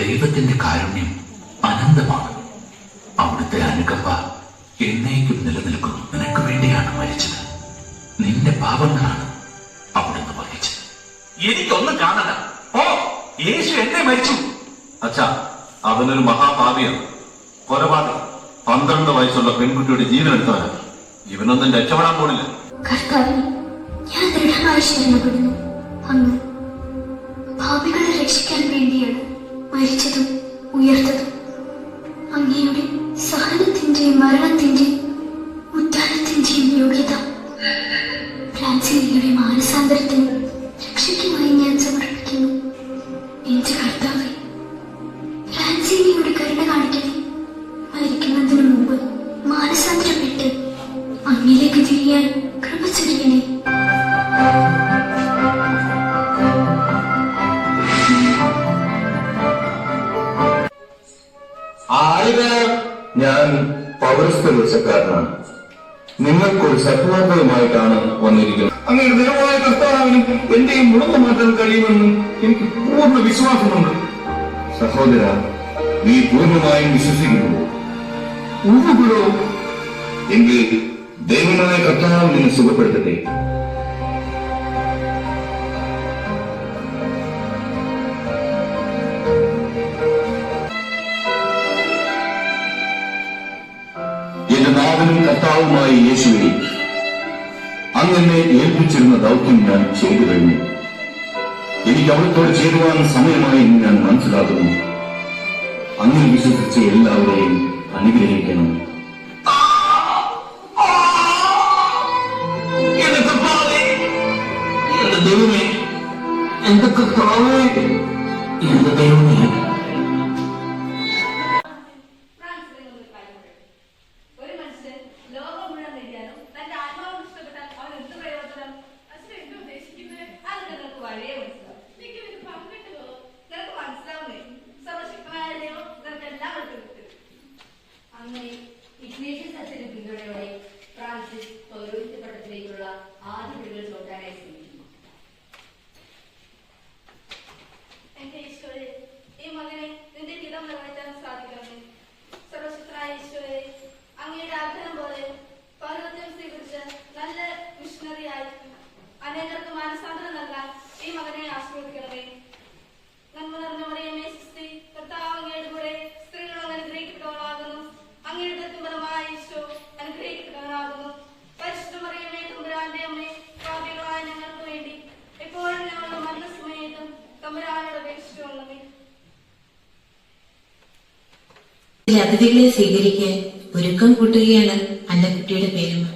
ദൈവത്തിന്റെ കാരുണ്യം അനന്തമാണ്. അവിടുത്തെ അനുകമ്പ എന്നേക്കും നിലനിൽക്കുന്നു. നിനക്ക് വേണ്ടിയാണ് മരിച്ചത്. നിന്റെ പാപങ്ങളാണ് അവിടുന്ന് വഹിച്ചത്. എനിക്കൊന്നും കാണണ്ട. ഓ, യേശു എന്നെ മരിച്ചു. അച്ഛാ, അവനൊരു മഹാപാപിയാണ്, കൊലപാതകം. 12 വയസ്സുള്ള പെൺകുട്ടിയുടെ ജീവനെടുത്തവനാണ്. ഇവനൊന്നും രക്ഷപ്പെടാൻ പോണില്ല. കർത്താവിൽ ഞാൻ ദൃഢമായി ശരണപ്പെടുന്നു. അങ്ങ് പാപികളെ രക്ഷിക്കാൻ വേണ്ടിയാണ് മരിച്ചതും ഉയർത്തതും. അങ്ങയുടെ സഹനത്തിന്റെയും മരണത്തിന്റെയും ഉദ്ധാനത്തിന്റെയും യോഗ്യത ഫ്രാൻസിലിയുടെ മാനസാന്തരത്തിന് രക്ഷയ്ക്കുമായി ഞാൻ സമർപ്പിക്കുന്നു. എന്റെ കർത്താവേ, ഫ്രാൻസിലിയുടെ കരുണ കാണിക്കണേ. മരിക്കുന്നതിന് മുമ്പ് മാനസാന്തരപ്പെട്ട് അങ്ങിലേക്ക് തിരിയാൻ കൃപ ചൊരിയണേ. ഞാൻ പൗരസ്ത്യ വൃക്ഷക്കാരനാണ്. നിങ്ങൾക്കൊരു സത്വാർത്തവുമായിട്ടാണ് വന്നിരിക്കുന്നത്. അങ്ങനെ ദൈവമായ കർത്താവിനും എന്റെയും മുടങ്ങു മാറ്റാൻ കഴിയുമെന്ന് എനിക്ക് പൂർണ്ണ വിശ്വാസമുണ്ട്. സഹോദര, നീ പൂർണ്ണമായും വിശ്വസിക്കുന്നു? ഉവ്വുകളോ? എങ്കിൽ ദൈവമായ കർത്താവ് നിന്നെ സുഖപ്പെടുത്തട്ടെ. എന്റെ നാഥനും കർത്താവുമായ യേശുവേ, അങ്ങനെ ഏൽപ്പിച്ചിരുന്ന ദൗത്യം ഞാൻ ചെയ്തു കഴിഞ്ഞു. എനിക്ക് അവിടുത്തോട് ചേരുവാൻ സമയമായി എന്ന് ഞാൻ മനസ്സിലാക്കുന്നു. അങ്ങനെ വിശ്വസിച്ച എല്ലാവരെയും അനുഗ്രഹിക്കണം. എന്റെ ദൈവമേ, എന്റെ കർത്താവേ, എന്റെ ദൈവമേ. അങ്ങനെ ഇഗ്നേഷ്യസ് അച്ഛന്റെ പിന്തുണയോടെ ഫ്രാൻസിസ് പൗരോഹിത്യ പട്ടത്തിലേക്കുള്ള ആദ്യ പടികൾ ചോട്ടാനായി ശ്രമിക്കുന്നു. എന്റെ ഈശോയെ, ഈ മകനെ നിന്റെ ഹിതം നിറവേറ്റാൻ സാധിക്കണമേ. സർവശക്തനായ ഈശോയെ, അങ്ങയുടെ ആഗ്രഹം പോലെ പൗരോഹിത്യം സ്വീകരിച്ച് നല്ല മിഷണറിയായി അനേകർക്ക് മാനസാന്തരം നൽകാൻ ഈ മകനെ ആശീർവദിക്കണമേ. നന്മ നിറഞ്ഞ മറിയമേ സ്വസ്തി, കർത്താവ് അങ്ങയുടെ കൂടെ സ്ത്രീകളും അനുഗ്രഹിക്കപ്പെട്ടവളാകുന്നു. അങ്ങയുടെ ഫലമായ ഈശോ അനുഗ്രഹിക്കപ്പെട്ടവനാകുന്നു. പരിശുദ്ധ മറിയമേ, തമ്പുരാന്റെ അമ്മേ, പാപികളായ ഞങ്ങൾക്ക് വേണ്ടി എപ്പോഴും ഞങ്ങളുടെ മരണസമയത്തും തമ്പുരാനോട് അപേക്ഷിച്ചുകൊള്ളണമേ. അതിഥികളെ സ്വീകരിക്കാൻ ഒരുക്കം കൂട്ടുകയാണ് അന്നക്കുട്ടിയുടെ പേരമ്മ.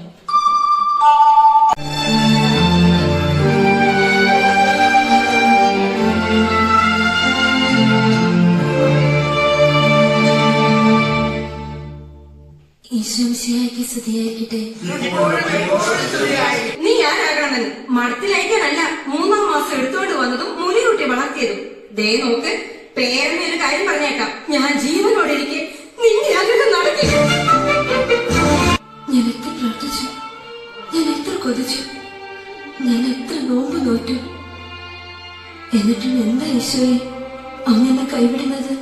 നീ ആരാകണമെന്ന് മഠത്തിലയക്കാനല്ല 3-ാം മാസം എടുത്തോണ്ട് വന്നതും മുലിയൂട്ടി വളർത്തിയതും. ദേ നോക്ക്, പേരെന്നെ ഒരു കാര്യം പറഞ്ഞേക്കാം. ഞാൻ ജീവനോടിരിക്കെ നിന്റെ ആഗ്രഹം നടത്തി. ഞാൻ എത്ര പ്രാർത്ഥിച്ചു, ഞാൻ എത്ര കൊതിച്ചു, ഞാൻ എത്ര നോമ്പ് നോറ്റു. എന്നിട്ടും എന്താ ഈശോയെ അങ്ങനെ കൈവിടുന്നത്?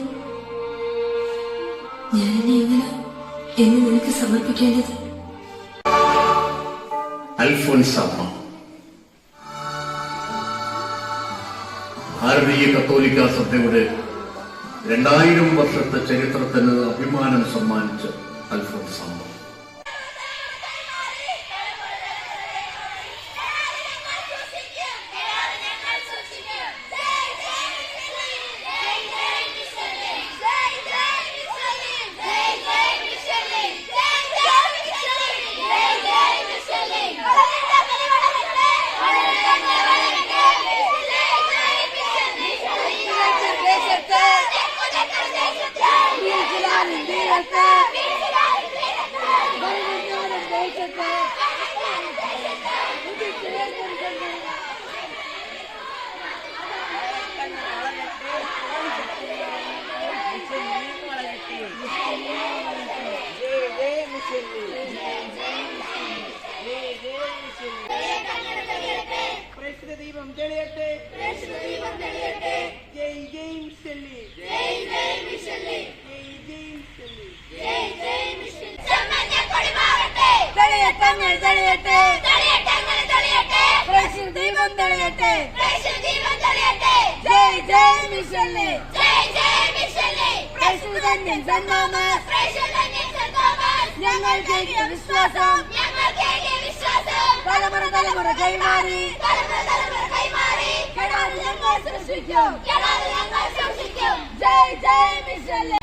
ഞാനെന്നെ എങ്ങനെ എന്ന് നിനക്ക് സമർപ്പിക്കേണ്ടത്? അൽഫോൻസാമ്മ ഭാരതീയ കത്തോലിക്ക സഭയുടെ 2000 വർഷത്തെ ചരിത്രത്തിന് അഭിമാനം സമ്മാനിച്ച അൽഫോൻസാമ്മ. പ്രേക്ഷിത ദീപം തെളിയട്ടെ, ജയ് ജയ് മിഷല്ലി, ജയ് ജയ് മിഷല്ലി. തെളിയട്ടങ്ങൾ തെളിയട്ടെ, പ്രേക്ഷിത ദീപം തെളിയട്ടെ, ജയ് ജയ് മിഷല്ലി, പ്രേക്ഷിതന്യൻ സെന്റ് തോമസ്, ഞങ്ങൾക്ക് വിശ്വാസം തലമുറ തലമുറ കൈമാറി കെടാതെ ഞങ്ങൾ സൃഷ്ടിക്കും. ജയ് ജയ് മിഷല്ലി.